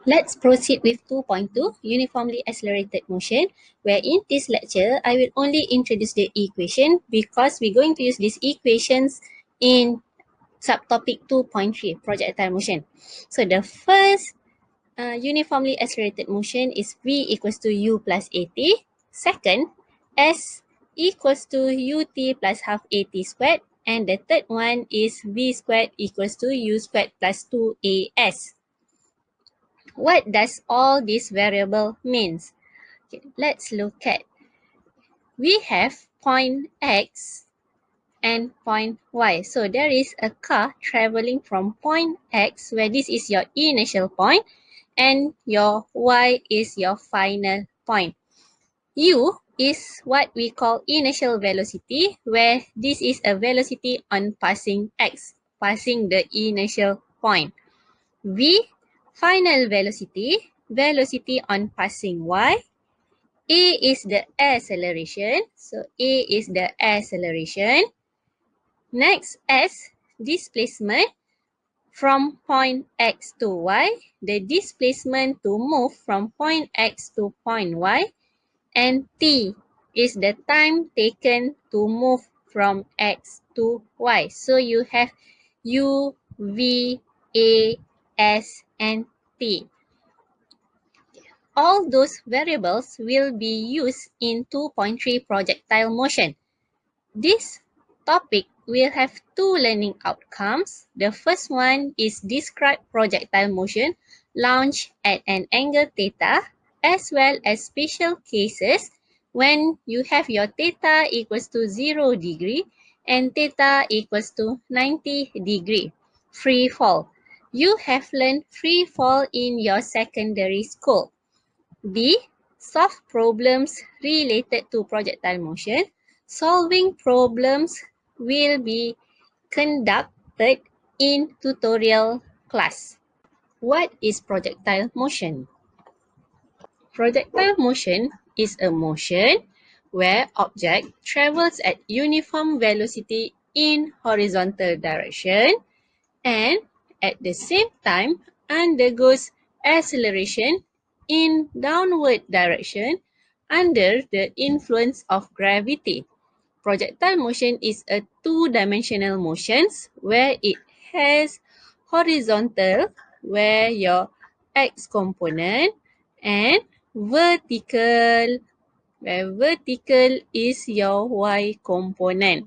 Let's proceed with 2.2, uniformly accelerated motion, where in this lecture, I will only introduce the equation because we're going to use these equations in subtopic 2.3, projectile motion. So the first uniformly accelerated motion is V equals to U plus AT. Second, S equals to UT plus half AT squared. And the third one is V squared equals to U squared plus 2AS. What does all this variable means? Okay, let's look at. We have point X and point Y. So there is a car traveling from point X, where this is your initial point, and your Y is your final point. U is what we call initial velocity, where this is a velocity on passing X, passing the initial point. V, final velocity, velocity on passing Y. A is the acceleration, so A is the acceleration. Next, S, displacement from point X to Y, the displacement to move from point X to point Y. And T is the time taken to move from X to Y. So you have U, V, A, S, and T. All those variables will be used in 2.3 projectile motion. This topic will have two learning outcomes. The first one is describe projectile motion launched at an angle theta, as well as special cases when you have your theta equals to 0 degree and theta equals to 90 degree. Free fall. You have learned free fall in your secondary school. B. Solve problems related to projectile motion. Solving problems will be conducted in tutorial class. What is projectile motion? Projectile motion is a motion where object travels at uniform velocity in horizontal direction and at the same time undergoes acceleration in downward direction under the influence of gravity. Projectile motion is a two-dimensional motion where it has horizontal, where your x component, and vertical, where vertical is your y component.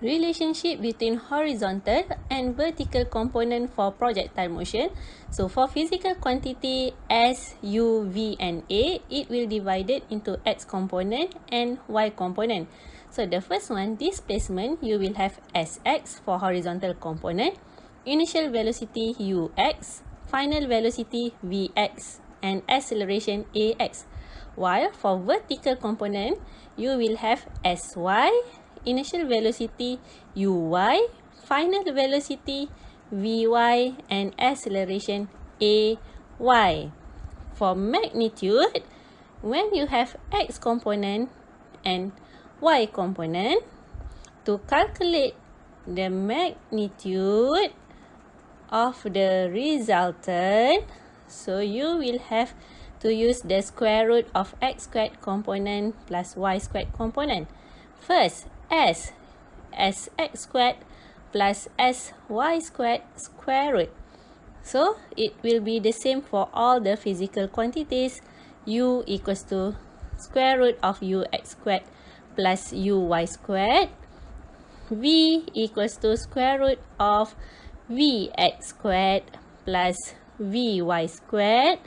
Relationship between horizontal and vertical component for projectile motion. So for physical quantity S, U, V, and A, it will divide it into X component and Y component. So the first one, displacement, you will have Sx for horizontal component, initial velocity Ux final velocity Vx and acceleration Ax. While for vertical component, you will have Sy, initial velocity Uy, final velocity Vy, and acceleration Ay. For magnitude, when you have x component and y component, to calculate the magnitude of the resultant, so you will have to use the square root of x squared component plus y squared component. First, s x squared plus sy squared square root. So it will be the same for all the physical quantities. U equals to square root of ux squared plus uy squared. V equals to square root of vx squared plus vy squared.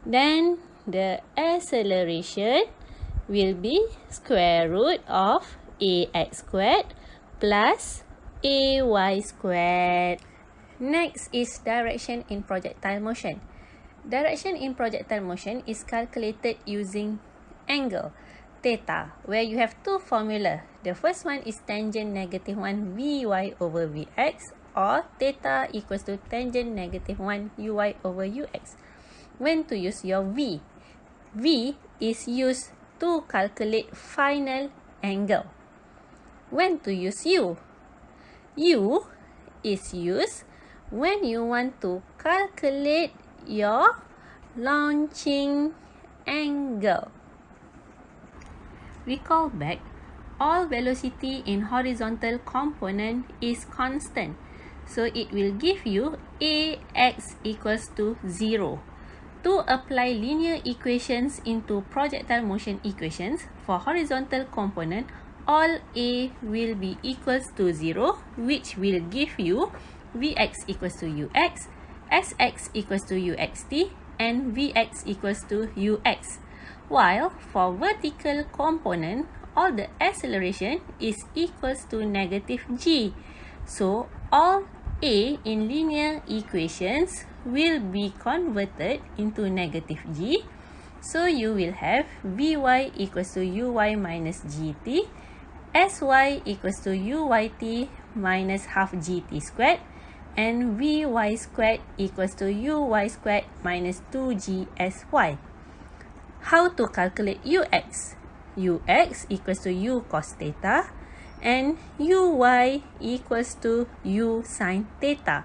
Then the acceleration will be square root of ax squared plus ay squared. Next is direction in projectile motion. Direction in projectile motion is calculated using angle, theta, where you have two formula. The first one is tangent negative 1 Vy over Vx, or theta equals to tangent negative 1 Uy over Ux. When to use your V? V is used to calculate final angle. When to use U? U is used when you want to calculate your launching angle. Recall back, all velocity in horizontal component is constant. So it will give you Ax equals to 0. To apply linear equations into projectile motion equations, for horizontal component, all A will be equals to 0, which will give you Vx equals to Ux, Sx equals to Uxt, and Vx equals to Ux. While for vertical component, all the acceleration is equals to negative g. So all A in linear equations will be converted into negative g. So you will have Vy equals to Uy minus gt, Sy equals to Uyt minus half gt squared, and Vy squared equals to Uy squared minus 2gsy. How to calculate Ux? Ux equals to U cos theta, and Uy equals to U sin theta.